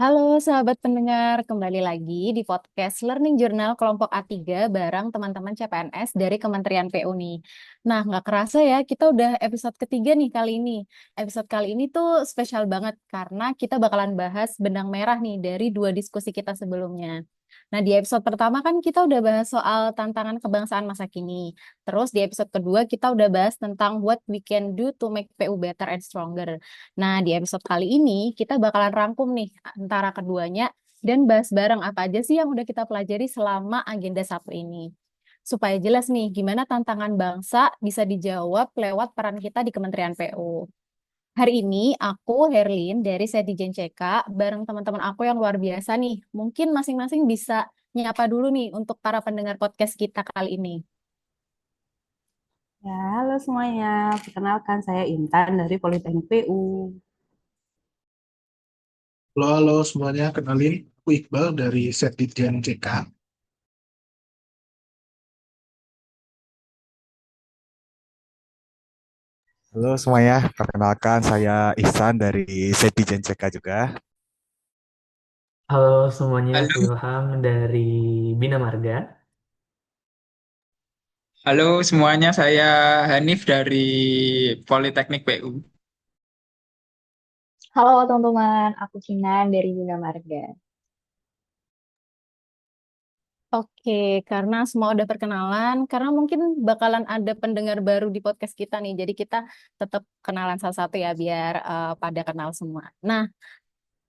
Halo sahabat pendengar, kembali lagi di podcast Learning Journal kelompok A3 bareng teman-teman CPNS dari Kementerian PU nih. Nah, nggak kerasa ya, kita udah episode ketiga nih kali ini. Episode kali ini tuh spesial banget karena kita bakalan bahas benang merah nih dari dua diskusi kita sebelumnya. Nah, di episode pertama kan kita udah bahas soal tantangan kebangsaan masa kini. Terus di episode kedua kita udah bahas tentang what we can do to make PU better and stronger. Nah, di episode kali ini kita bakalan rangkum nih antara keduanya dan bahas bareng apa aja sih yang udah kita pelajari selama agenda satu ini. Supaya jelas nih gimana tantangan bangsa bisa dijawab lewat peran kita di Kementerian PU. Hari ini aku Herlin dari Sedijen CK bareng teman-teman aku yang luar biasa nih. Mungkin masing-masing bisa nyapa dulu nih untuk para pendengar podcast kita kali ini. Ya, halo semuanya. Perkenalkan saya Intan dari Politeknik PU. Halo, halo semuanya. Kenalin, aku Iqbal dari Setdijen CK. Halo semuanya, perkenalkan saya Ihsan dari Setijen CK juga. Halo semuanya, Halo, aku Ilham dari Bina Marga. halo semuanya. Saya Hanif dari Politeknik PU. Halo teman-teman, aku Kinan dari Bina Marga. Oke, karena semua udah perkenalan, karena mungkin bakalan ada pendengar baru di podcast kita nih, jadi kita tetap kenalan satu-satu ya, biar pada kenal semua. Nah,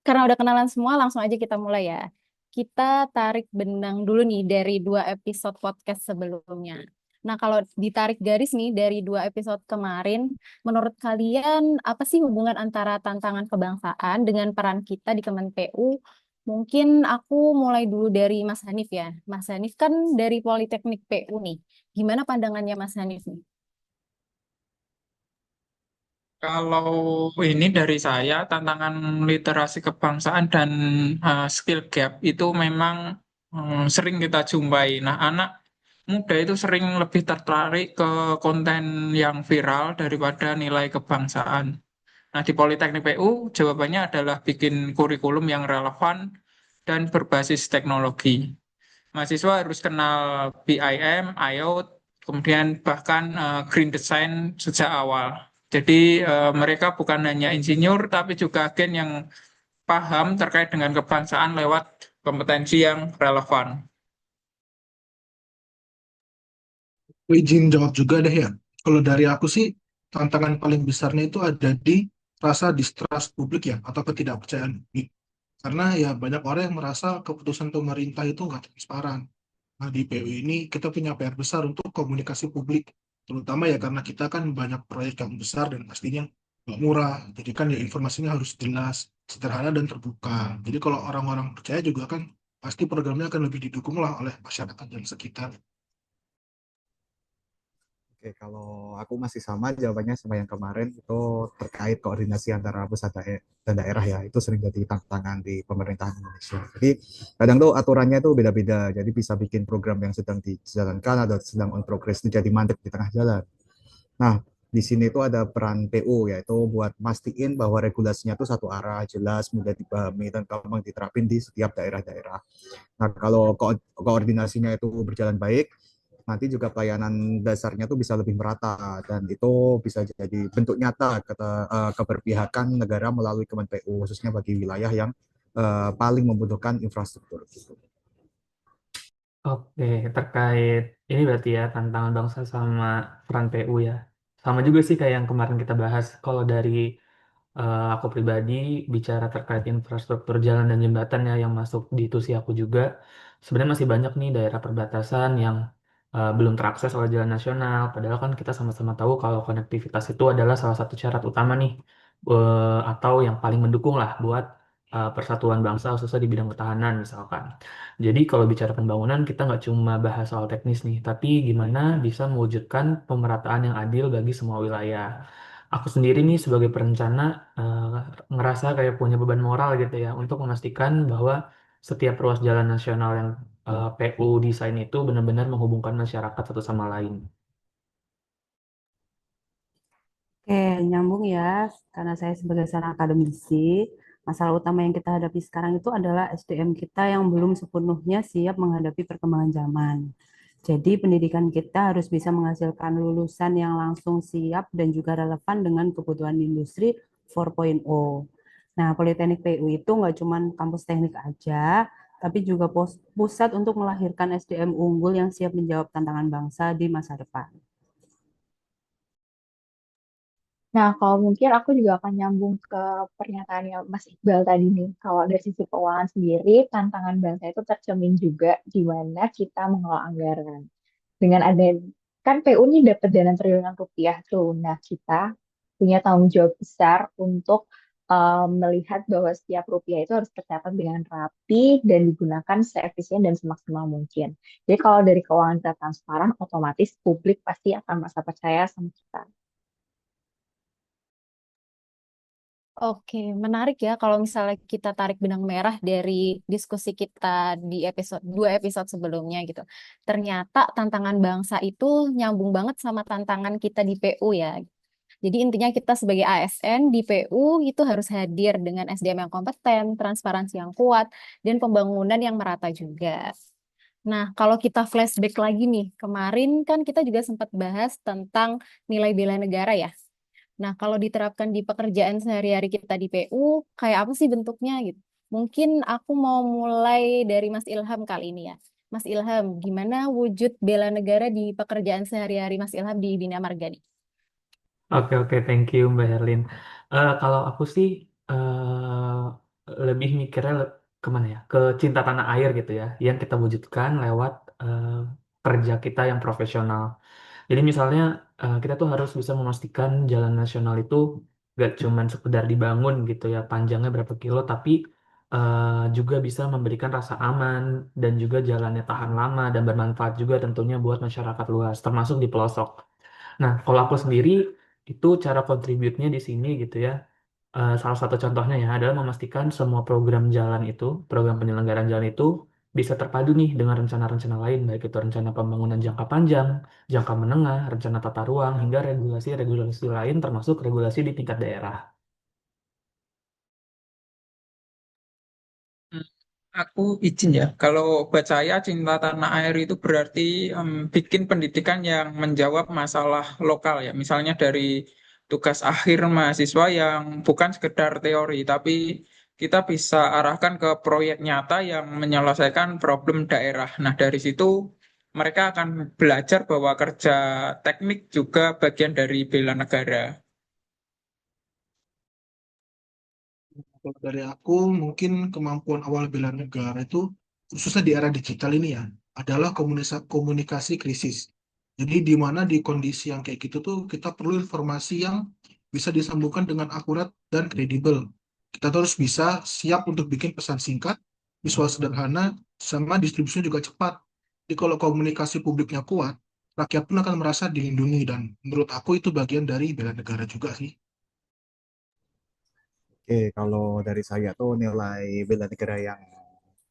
karena udah kenalan semua, langsung aja kita mulai ya. Kita tarik benang dulu nih dari dua episode podcast sebelumnya. Nah, kalau ditarik garis nih dari dua episode kemarin, menurut kalian apa sih hubungan antara tantangan kebangsaan dengan peran kita di Kemen PU? Mungkin aku mulai dulu dari Mas Hanif ya. Mas Hanif kan dari Politeknik PU nih. Gimana pandangannya Mas Hanif nih? Kalau ini dari saya, tantangan literasi kebangsaan dan skill gap itu memang sering kita jumpai. Nah, anak muda itu sering lebih tertarik ke konten yang viral daripada nilai kebangsaan. Nah, di Politeknik PU, jawabannya adalah bikin kurikulum yang relevan dan berbasis teknologi. Mahasiswa harus kenal BIM, IoT, kemudian bahkan green design sejak awal. Jadi mereka bukan hanya insinyur, tapi juga agen yang paham terkait dengan kebangsaan lewat kompetensi yang relevan. Aku izin jawab juga deh ya. Kalau dari aku sih, tantangan paling besarnya itu ada di rasa distrust publik ya, atau ketidakpercayaan publik. Karena ya banyak orang yang merasa keputusan pemerintah itu nggak transparan. Nah, di PU ini kita punya PR besar untuk komunikasi publik. Terutama ya karena kita kan banyak proyek yang besar dan pastinya nggak murah. Jadi kan ya informasinya harus jelas, sederhana, dan terbuka. Jadi kalau orang-orang percaya juga kan pasti programnya akan lebih didukung lah oleh masyarakat dan sekitar. Oke, kalau aku masih sama jawabannya sama yang kemarin itu terkait koordinasi antara pusat dan daerah ya. Itu sering jadi tantangan di pemerintahan Indonesia. Jadi kadang tuh aturannya itu beda-beda. Jadi bisa bikin program yang sedang dijalankan atau sedang on progress itu jadi mandek di tengah jalan. Nah, di sini itu ada peran PU yaitu buat mastiin bahwa regulasinya itu satu arah, jelas, mudah dipahami dan gampang diterapin di setiap daerah-daerah. Nah, kalau koordinasinya itu berjalan baik, nanti juga pelayanan dasarnya tuh bisa lebih merata dan itu bisa jadi bentuk nyata keberpihakan negara melalui Kemenpu khususnya bagi wilayah yang paling membutuhkan infrastruktur gitu. Oke, terkait ini berarti ya tantangan bangsa sama peran PU ya. Sama juga sih kayak yang kemarin kita bahas. Kalau dari aku pribadi bicara terkait infrastruktur jalan dan jembatan ya yang masuk di tusi aku juga. Sebenarnya masih banyak nih daerah perbatasan yang belum terakses oleh jalan nasional. Padahal kan kita sama-sama tahu kalau konektivitas itu adalah salah satu syarat utama nih atau yang paling mendukung lah buat persatuan bangsa khususnya di bidang pertahanan misalkan. Jadi kalau bicara pembangunan kita nggak cuma bahas soal teknis nih, tapi gimana bisa mewujudkan pemerataan yang adil bagi semua wilayah. Aku sendiri nih sebagai perencana eh, ngerasa kayak punya beban moral gitu ya untuk memastikan bahwa setiap ruas jalan nasional yang PU desain itu benar-benar menghubungkan masyarakat satu sama lain. Oke, nyambung ya, karena saya sebagai seorang akademisi, Masalah utama yang kita hadapi sekarang itu adalah SDM kita yang belum sepenuhnya siap menghadapi perkembangan zaman. Jadi pendidikan kita harus bisa menghasilkan lulusan yang langsung siap dan juga relevan dengan kebutuhan industri 4.0. Nah, Politeknik PU itu nggak cuma kampus teknik aja, tapi juga pusat untuk melahirkan SDM unggul yang siap menjawab tantangan bangsa di masa depan. Nah, kalau mungkin aku juga akan nyambung ke pernyataannya Mas Iqbal tadi nih. Kalau dari sisi keuangan sendiri, tantangan bangsa itu tercermin juga di mana kita mengelola anggaran. Dengan ada kan PU ini dapat dana triliunan rupiah tuh. Nah, kita punya tanggung jawab besar untuk melihat bahwa setiap rupiah itu harus tercatat dengan rapi dan digunakan seefisien dan semaksimal mungkin. Jadi kalau dari keuangan kita transparan, otomatis publik pasti akan merasa percaya sama kita. Oke, menarik ya kalau misalnya kita tarik benang merah dari diskusi kita di dua episode sebelumnya gitu. Ternyata tantangan bangsa itu nyambung banget sama tantangan kita di PU ya. Jadi intinya kita sebagai ASN di PU itu harus hadir dengan SDM yang kompeten, transparansi yang kuat, dan pembangunan yang merata juga. Nah, kalau kita flashback lagi nih, kemarin kan kita juga sempat bahas tentang nilai bela negara ya. Nah, kalau diterapkan di pekerjaan sehari-hari kita di PU, kayak apa sih bentuknya gitu? Mungkin aku mau mulai dari Mas Ilham kali ini ya. Mas Ilham, gimana wujud bela negara di pekerjaan sehari-hari Mas Ilham di Bina Marga nih? Oke, oke, thank you Mbak Herlin. Kalau aku sih lebih mikirnya kemana ya? Ke cinta tanah air gitu ya, yang kita wujudkan lewat kerja kita yang profesional. Jadi misalnya kita tuh harus bisa memastikan jalan nasional itu gak cuman sekedar dibangun gitu ya, panjangnya berapa kilo, tapi juga bisa memberikan rasa aman dan juga jalannya tahan lama dan bermanfaat juga tentunya buat masyarakat luas, termasuk di pelosok. Nah, kalau aku sendiri itu cara kontributnya di sini gitu ya. Salah satu contohnya ya adalah memastikan semua program jalan itu, program penyelenggaraan jalan itu bisa terpadu nih dengan rencana-rencana lain, baik itu rencana pembangunan jangka panjang, jangka menengah, rencana tata ruang, hingga regulasi-regulasi lain termasuk regulasi di tingkat daerah. Hmm, Aku izin ya, kalau buat saya cinta tanah air itu berarti bikin pendidikan yang menjawab masalah lokal ya. Misalnya dari tugas akhir mahasiswa yang bukan sekedar teori, tapi kita bisa arahkan ke proyek nyata yang menyelesaikan problem daerah. Nah, dari situ mereka akan belajar bahwa kerja teknik juga bagian dari bela negara. Kalau dari aku, mungkin kemampuan awal bela negara itu, khususnya di era digital ini ya, adalah komunikasi krisis. Jadi di mana di kondisi yang kayak gitu tuh, kita perlu informasi yang bisa disambungkan dengan akurat dan kredibel. Kita terus bisa siap untuk bikin pesan singkat, visual sederhana, sama distribusinya juga cepat. Jadi kalau komunikasi publiknya kuat, rakyat pun akan merasa dilindungi, dan menurut aku itu bagian dari bela negara juga sih. Oke, kalau dari saya tuh nilai bela negara yang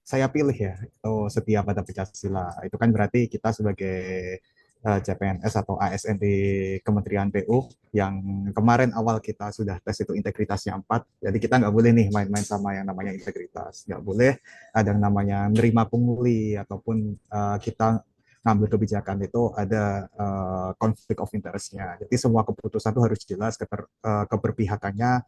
saya pilih ya, itu setia pada Pancasila. Itu kan berarti kita sebagai CPNS atau ASN di Kementerian PU yang kemarin awal kita sudah tes itu integritasnya 4. Jadi kita nggak boleh nih main-main sama yang namanya integritas. Nggak boleh ada yang namanya nerima pungli ataupun kita ngambil kebijakan itu ada konflik of interest-nya. Jadi semua keputusan itu harus jelas keberpihakannya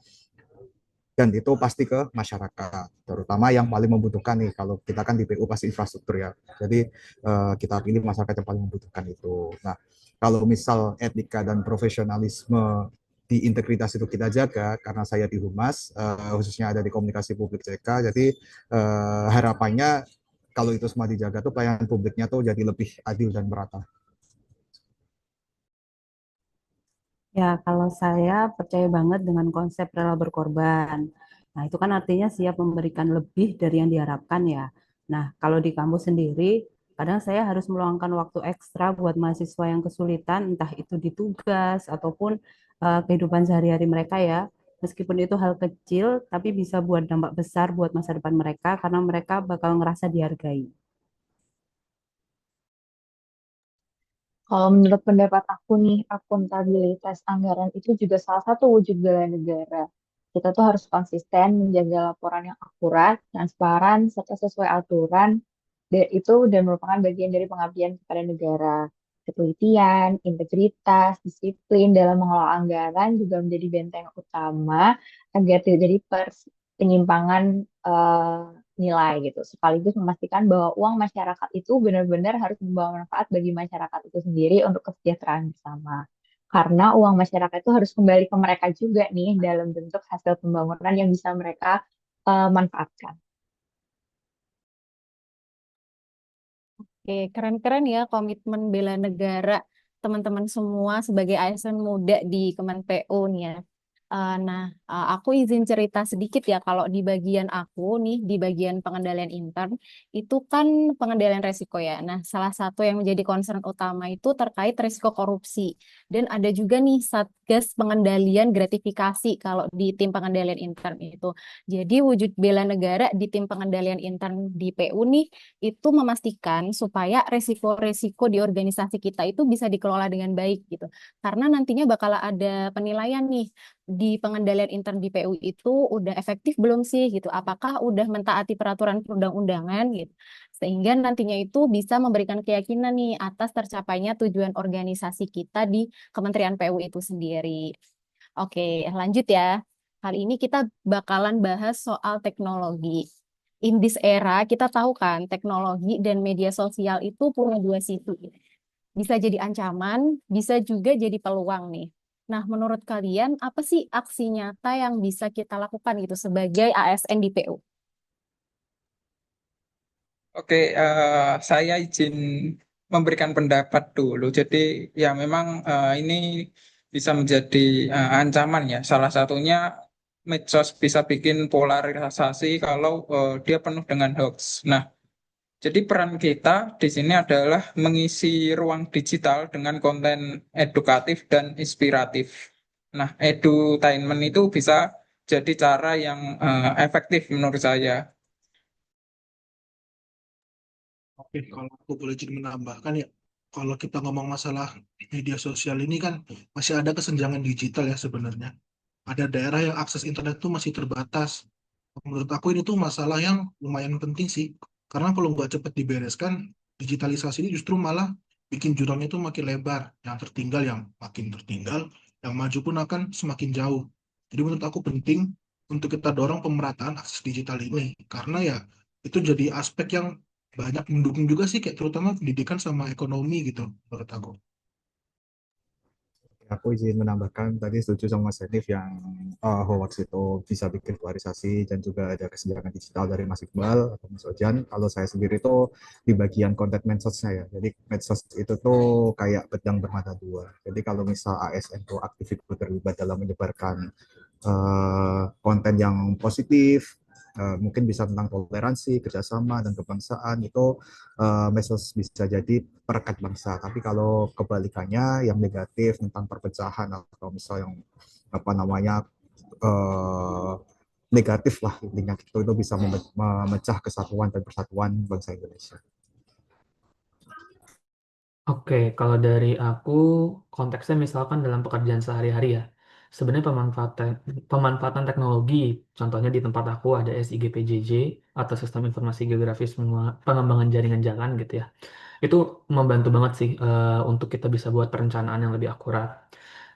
dan itu pasti ke masyarakat, terutama yang paling membutuhkan nih. Kalau kita kan di PU pasti infrastruktur ya, jadi kita pilih masyarakat yang paling membutuhkan itu. Nah, kalau misal etika dan profesionalisme di integritas itu kita jaga, karena saya di Humas, khususnya ada di komunikasi publik CK, jadi harapannya kalau itu semua dijaga tuh pelayanan publiknya tuh jadi lebih adil dan merata. Ya, kalau saya percaya banget dengan konsep rela berkorban. Nah, itu kan artinya siap memberikan lebih dari yang diharapkan ya. Nah, kalau di kampus sendiri, kadang saya harus meluangkan waktu ekstra buat mahasiswa yang kesulitan, entah itu di tugas ataupun kehidupan sehari-hari mereka ya. Meskipun itu hal kecil, tapi bisa buat dampak besar buat masa depan mereka karena mereka bakal ngerasa dihargai. Kalau menurut pendapat aku nih, akuntabilitas anggaran itu juga salah satu wujud bela negara. kita tuh harus konsisten menjaga laporan yang akurat, transparan, serta sesuai aturan. Dan itu dan merupakan bagian dari pengabdian kepada negara. Ketelitian, integritas, disiplin dalam mengelola anggaran juga menjadi benteng utama agar tidak terjadi penyimpangan eh, nilai gitu. Sekaligus memastikan bahwa uang masyarakat itu benar-benar harus membawa manfaat bagi masyarakat itu sendiri untuk kesejahteraan bersama. Karena uang masyarakat itu harus kembali ke mereka juga nih dalam bentuk hasil pembangunan yang bisa mereka manfaatkan. Oke, keren-keren ya komitmen bela negara teman-teman semua sebagai ASN muda di Kemen PU nih ya. Aku izin cerita sedikit ya kalau di bagian aku nih, di bagian pengendalian intern, itu kan pengendalian resiko ya. Nah, salah satu yang menjadi concern utama itu terkait resiko korupsi. Dan ada juga nih Satgas pengendalian gratifikasi kalau di tim pengendalian intern itu. Jadi wujud bela negara di tim pengendalian intern di PU nih itu memastikan supaya resiko-resiko di organisasi kita itu bisa dikelola dengan baik gitu. Karena nantinya bakal ada penilaian nih di pengendalian intern di PU itu udah efektif belum sih gitu. Apakah udah mentaati peraturan perundang-undangan gitu. Sehingga nantinya itu bisa memberikan keyakinan nih atas tercapainya tujuan organisasi kita di Kementerian PU itu sendiri. Oke, lanjut ya. Kali ini kita bakalan bahas soal teknologi. In this era, kita tahu kan teknologi dan media sosial itu punya dua sisi. Bisa jadi ancaman, bisa juga jadi peluang nih. Nah, menurut kalian apa sih aksi nyata yang bisa kita lakukan gitu sebagai ASN di PU? Oke, saya izin memberikan pendapat dulu. Jadi ya memang ini bisa menjadi ancaman ya. Salah satunya medsos bisa bikin polarisasi kalau dia penuh dengan hoax. Nah, jadi peran kita di sini adalah mengisi ruang digital dengan konten edukatif dan inspiratif. Nah, edutainment itu bisa jadi cara yang efektif menurut saya. Oke, kalau aku boleh jadi menambahkan ya, kalau kita ngomong masalah media sosial ini kan masih ada kesenjangan digital ya sebenarnya. Ada daerah yang akses internet tuh masih terbatas. Menurut aku ini tuh masalah yang lumayan penting sih. Karena kalau nggak cepat dibereskan, digitalisasi ini justru malah bikin jurangnya tuh makin lebar. Yang tertinggal yang makin tertinggal, yang maju pun akan semakin jauh. Jadi menurut aku penting untuk kita dorong pemerataan akses digital ini. Karena ya itu jadi aspek yang banyak mendukung juga sih, kayak terutama pendidikan sama ekonomi gitu menurut aku. Aku izin menambahkan tadi setuju sama Mas Hanif yang hoax itu bisa bikin polarisasi dan juga ada kesenjangan digital dari Mas Iqbal atau Mas Ojan. Kalau saya sendiri itu di bagian konten medsosnya ya. Jadi medsos itu tuh kayak pedang bermata dua. Jadi kalau misal ASN tuh aktif itu terlibat dalam menyebarkan konten yang positif, mungkin bisa tentang toleransi, kerjasama, dan kebangsaan, itu medsos bisa jadi perekat bangsa. Tapi kalau kebalikannya yang negatif tentang perpecahan atau misal yang apa namanya eh, negatif lah intinya itu bisa memecah kesatuan dan persatuan bangsa Indonesia. Oke, kalau dari aku konteksnya misalkan dalam pekerjaan sehari-hari ya. Sebenarnya pemanfaatan teknologi, contohnya di tempat aku ada SIGPJJ atau Sistem Informasi Geografis Pengembangan Jaringan Jalan gitu ya. Itu membantu banget sih untuk kita bisa buat perencanaan yang lebih akurat.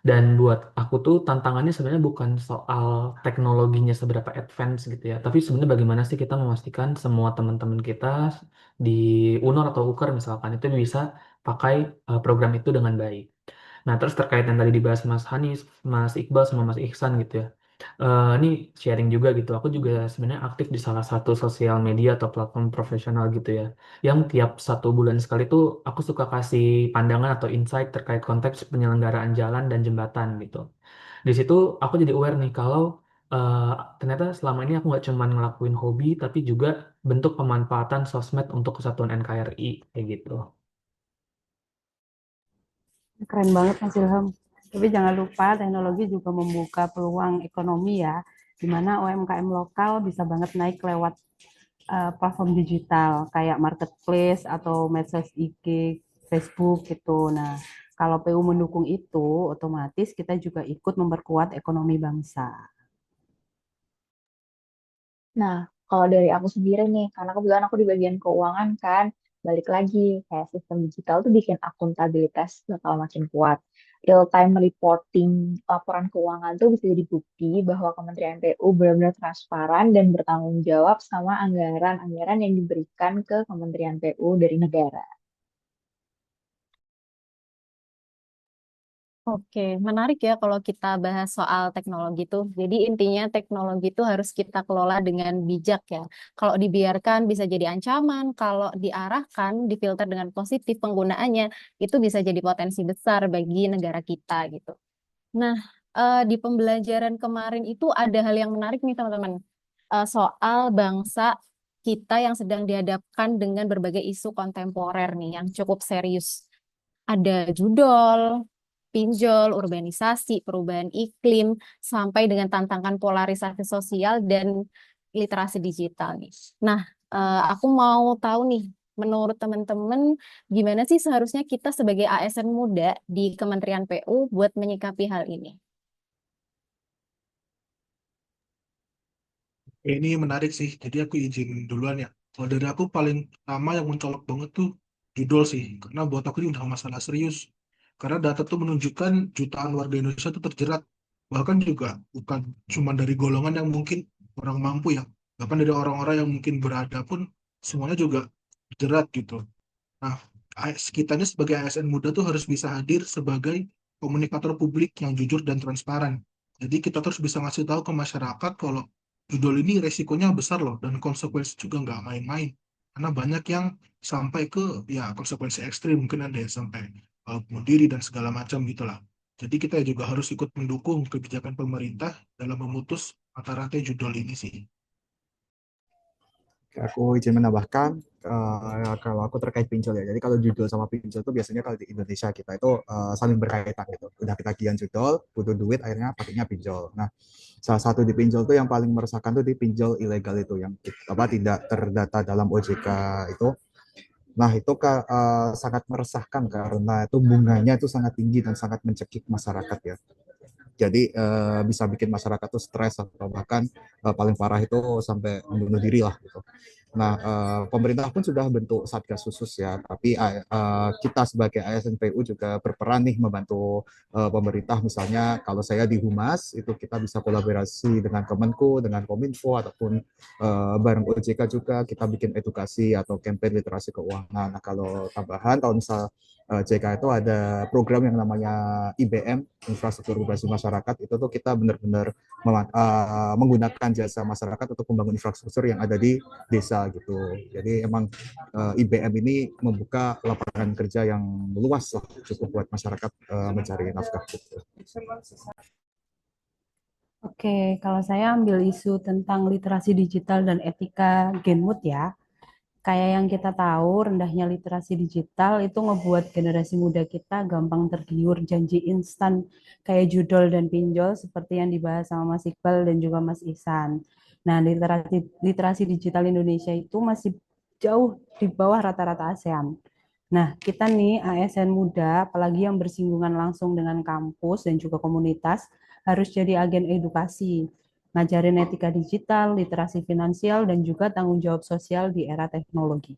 Dan buat aku tuh tantangannya sebenarnya bukan soal teknologinya seberapa advance gitu ya, tapi sebenarnya bagaimana sih kita memastikan semua teman-teman kita di UNOR atau UKER misalkan itu bisa pakai program itu dengan baik. Nah, terus terkait yang tadi dibahas Mas Hanis, Mas Iqbal sama Mas Ihsan gitu ya. Ini sharing juga gitu. Aku juga sebenarnya aktif di salah satu sosial media atau platform profesional gitu ya. Yang tiap 1 bulan sekali tuh aku suka kasih pandangan atau insight terkait konteks penyelenggaraan jalan dan jembatan gitu. Di situ aku jadi aware nih kalau eh, ternyata selama ini aku nggak cuma ngelakuin hobi, tapi juga bentuk pemanfaatan sosmed untuk kesatuan NKRI kayak gitu. Keren banget Mas Ilham. Tapi jangan lupa teknologi juga membuka peluang ekonomi ya, di mana UMKM lokal bisa banget naik lewat platform digital kayak marketplace atau medsos IG, Facebook gitu. Nah, kalau PU mendukung itu, otomatis kita juga ikut memperkuat ekonomi bangsa. Nah, kalau dari aku sendiri nih, karena kebetulan aku di bagian keuangan kan, balik lagi, kayak sistem digital tuh bikin akuntabilitas bakal makin kuat. Real time reporting laporan keuangan tuh bisa jadi bukti bahwa Kementerian PU benar-benar transparan dan bertanggung jawab sama anggaran-anggaran yang diberikan ke Kementerian PU dari negara. Oke, menarik ya kalau kita bahas soal teknologi tuh. Jadi intinya teknologi itu harus kita kelola dengan bijak ya. Kalau dibiarkan bisa jadi ancaman, kalau diarahkan, difilter dengan positif penggunaannya, itu bisa jadi potensi besar bagi negara kita gitu. Nah, di pembelajaran kemarin itu ada hal yang menarik nih teman-teman. Soal bangsa kita yang sedang dihadapkan dengan berbagai isu kontemporer nih yang cukup serius. Ada judol, pinjol, urbanisasi, perubahan iklim, sampai dengan tantangan polarisasi sosial dan literasi digital nih. Nah, aku mau tahu nih, menurut teman-teman, gimana sih seharusnya kita sebagai ASN muda di Kementerian PU buat menyikapi hal ini? Ini menarik sih, jadi aku izin duluan ya. Kalau dari aku paling pertama yang mencolok banget tuh judul sih, karena buat aku ini udah masalah serius. Karena data tuh menunjukkan jutaan warga Indonesia tuh terjerat, bahkan juga bukan cuma dari golongan yang mungkin orang mampu ya, bahkan dari orang-orang yang mungkin berada pun semuanya juga terjerat gitu. Nah, kitanya sebagai ASN muda tuh harus bisa hadir sebagai komunikator publik yang jujur dan transparan. Jadi kita terus bisa ngasih tahu ke masyarakat kalau judul ini resikonya besar loh dan konsekuensi juga nggak main-main. Karena banyak yang sampai ke ya konsekuensi ekstrim, mungkin ada yang sampai bunuh diri dan segala macam gitulah. Jadi kita juga harus ikut mendukung kebijakan pemerintah dalam memutus mata rantai judul ini sih. Aku izin menambahkan kalau aku terkait pinjol ya. Jadi kalau judul sama pinjol itu biasanya kalau di Indonesia kita itu saling berkaitan gitu. Udah ketagihan judul, butuh duit, akhirnya pakainya pinjol. Nah, salah satu di pinjol tuh yang paling meresahkan tuh di pinjol ilegal itu yang apa tidak terdata dalam OJK itu. Nah, itu sangat meresahkan karena itu bunganya itu sangat tinggi dan sangat mencekik masyarakat ya. Jadi bisa bikin masyarakat tuh stres atau bahkan paling parah itu sampai membunuh diri lah gitu. Nah, pemerintah pun sudah bentuk satgas khusus ya, tapi kita sebagai ASNPU juga berperan nih membantu pemerintah. Misalnya kalau saya di Humas itu kita bisa kolaborasi dengan Kemenku, dengan Kominfo ataupun bareng OJK juga kita bikin edukasi atau campaign literasi keuangan. Nah, kalau tambahan kalau misal JK itu ada program yang namanya IBM, infrastruktur berbasis masyarakat, itu tuh kita benar-benar menggunakan jasa masyarakat untuk membangun infrastruktur yang ada di desa gitu. Jadi emang IBM ini membuka lapangan kerja yang luas lah cukup buat masyarakat mencari nafkah gitu. Oke, kalau saya ambil isu tentang literasi digital dan etika Genmood ya. Kayak yang kita tahu, rendahnya literasi digital itu ngebuat generasi muda kita gampang tergiur janji instan kayak judol dan pinjol seperti yang dibahas sama Mas Iqbal dan juga Mas Ihsan. Nah, literasi digital Indonesia itu masih jauh di bawah rata-rata ASEAN. Nah, kita nih ASN muda, apalagi yang bersinggungan langsung dengan kampus dan juga komunitas, harus jadi agen edukasi, ngajarin etika digital, literasi finansial, dan juga tanggung jawab sosial di era teknologi.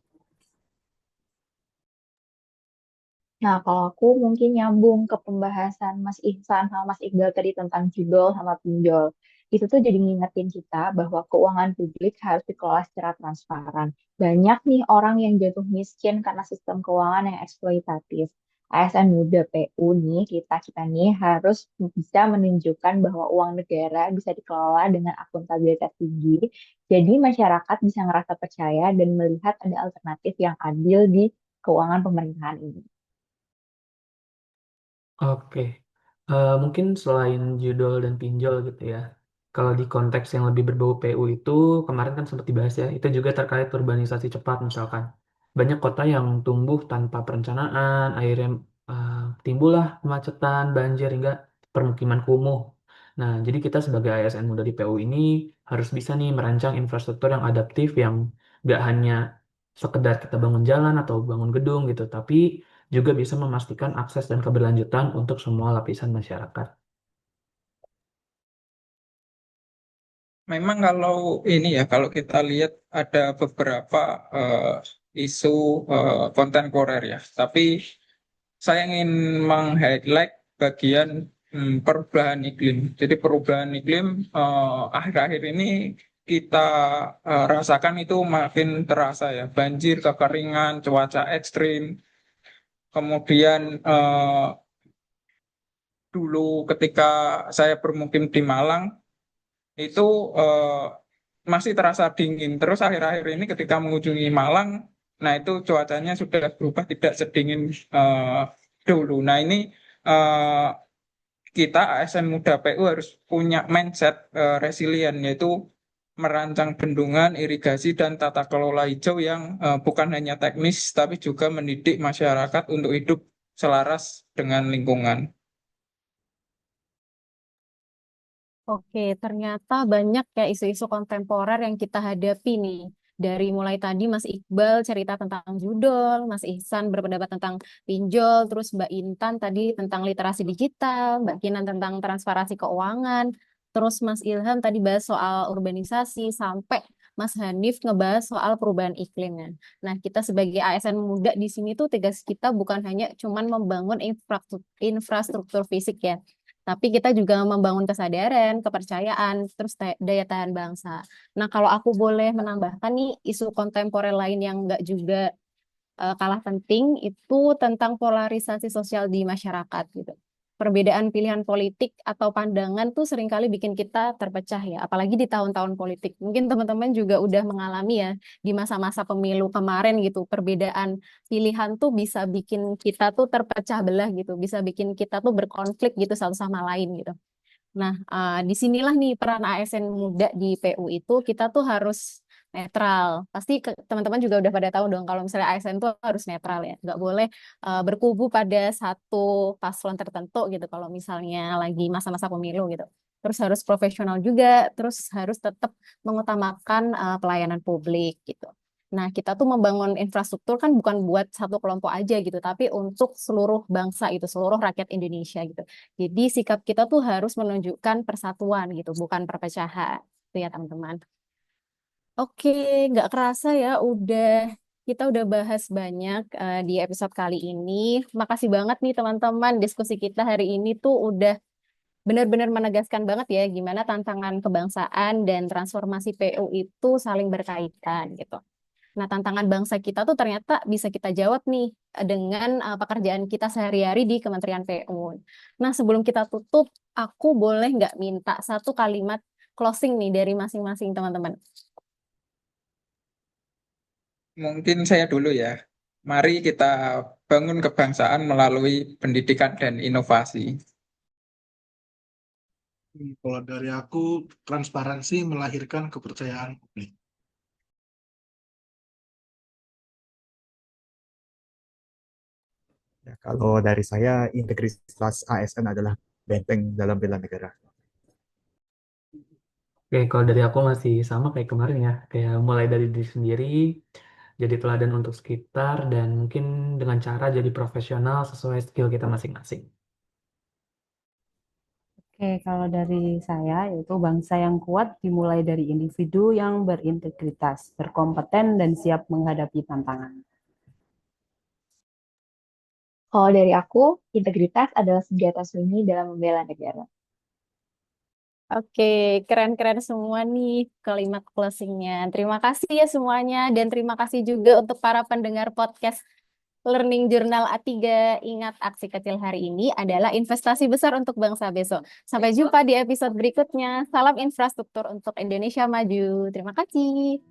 Nah, kalau aku mungkin nyambung ke pembahasan Mas Ihsan sama Mas Iqbal tadi tentang judol sama pinjol. Itu tuh jadi ngingetin kita bahwa keuangan publik harus dikelola secara transparan. Banyak nih orang yang jatuh miskin karena sistem keuangan yang eksploitatif. ASN muda PU nih, kita nih harus bisa menunjukkan bahwa uang negara bisa dikelola dengan akuntabilitas tinggi. Jadi masyarakat bisa ngerasa percaya dan melihat ada alternatif yang adil di keuangan pemerintahan ini. Oke, mungkin selain judol dan pinjol gitu ya. Kalau di konteks yang lebih berbau PU itu kemarin kan sempat dibahas ya. Itu juga terkait urbanisasi cepat misalkan. Banyak kota yang tumbuh tanpa perencanaan, akhirnya uh, timbullah kemacetan, banjir hingga permukiman kumuh. Nah, jadi kita sebagai ASN muda di PU ini harus bisa nih merancang infrastruktur yang adaptif yang nggak hanya sekedar kita bangun jalan atau bangun gedung gitu, tapi juga bisa memastikan akses dan keberlanjutan untuk semua lapisan masyarakat. memang kalau ini ya, kalau kita lihat ada beberapa isu kontemporer ya, tapi saya ingin meng-highlight bagian perubahan iklim. Jadi perubahan iklim akhir-akhir ini kita rasakan itu makin terasa ya, banjir, kekeringan, cuaca ekstrim. Kemudian dulu ketika saya bermukim di Malang itu masih terasa dingin. Terus akhir-akhir ini ketika mengunjungi Malang, nah itu cuacanya sudah berubah tidak sedingin dulu. Nah ini eh, kita ASN Muda PU harus punya mindset resilient, yaitu merancang bendungan, irigasi, dan tata kelola hijau yang bukan hanya teknis tapi juga mendidik masyarakat untuk hidup selaras dengan lingkungan. Oke, ternyata banyak ya isu-isu kontemporer yang kita hadapi nih. Dari mulai tadi Mas Iqbal cerita tentang judul, Mas Ihsan berpendapat tentang pinjol, terus Mbak Intan tadi tentang literasi digital, Mbak Kinan tentang transparansi keuangan, terus Mas Ilham tadi bahas soal urbanisasi, sampai Mas Hanif ngebahas soal perubahan iklimnya. Nah, kita sebagai ASN muda di sini tuh tugas kita bukan hanya cuman membangun infrastruktur fisik ya, tapi kita juga membangun kesadaran, kepercayaan, terus daya tahan bangsa. Nah, kalau aku boleh menambahkan nih isu kontemporer lain yang nggak juga kalah penting itu tentang polarisasi sosial di masyarakat gitu. Perbedaan pilihan politik atau pandangan tuh seringkali bikin kita terpecah ya, apalagi di tahun-tahun politik. Mungkin teman-teman juga udah mengalami ya di masa-masa pemilu kemarin gitu. Perbedaan pilihan tuh bisa bikin kita tuh terpecah belah gitu, bisa bikin kita tuh berkonflik gitu satu sama lain gitu. Nah, disinilah nih peran ASN muda di PU itu kita tuh harus netral. Pasti teman-teman juga udah pada tahu dong kalau misalnya ASN tuh harus netral ya. Nggak boleh berkubu pada satu paslon tertentu gitu kalau misalnya lagi masa-masa pemilu gitu. Terus harus profesional juga, terus harus tetap mengutamakan pelayanan publik gitu. Nah, kita tuh membangun infrastruktur kan bukan buat satu kelompok aja gitu, tapi untuk seluruh bangsa itu, seluruh rakyat Indonesia gitu. Jadi sikap kita tuh harus menunjukkan persatuan gitu, bukan perpecahan. Itu ya teman-teman. Oke, nggak kerasa ya kita udah bahas banyak di episode kali ini. Makasih banget nih teman-teman, diskusi kita hari ini tuh udah benar-benar menegaskan banget ya gimana tantangan kebangsaan dan transformasi PU itu saling berkaitan gitu. Nah, tantangan bangsa kita tuh ternyata bisa kita jawab nih dengan pekerjaan kita sehari-hari di Kementerian PU. Nah, sebelum kita tutup, aku boleh nggak minta satu kalimat closing nih dari masing-masing teman-teman? Mungkin saya dulu ya. Mari kita bangun kebangsaan melalui pendidikan dan inovasi. Kalau dari aku, transparansi melahirkan kepercayaan publik. Ya, kalau dari saya, integritas ASN adalah benteng dalam bela negara. Oke, kalau dari aku masih sama kayak kemarin ya, kayak mulai dari diri sendiri, jadi teladan untuk sekitar, dan mungkin dengan cara jadi profesional sesuai skill kita masing-masing. Oke, kalau dari saya yaitu bangsa yang kuat dimulai dari individu yang berintegritas, berkompeten, dan siap menghadapi tantangan. Kalau dari aku, integritas adalah senjata sunyi dalam membela negara. Oke, keren-keren semua nih kalimat closingnya. Terima kasih ya semuanya dan terima kasih juga untuk para pendengar podcast Learning Journal A3. Ingat, aksi kecil hari ini adalah investasi besar untuk bangsa besok. Sampai jumpa di episode berikutnya. Salam infrastruktur untuk Indonesia maju. Terima kasih.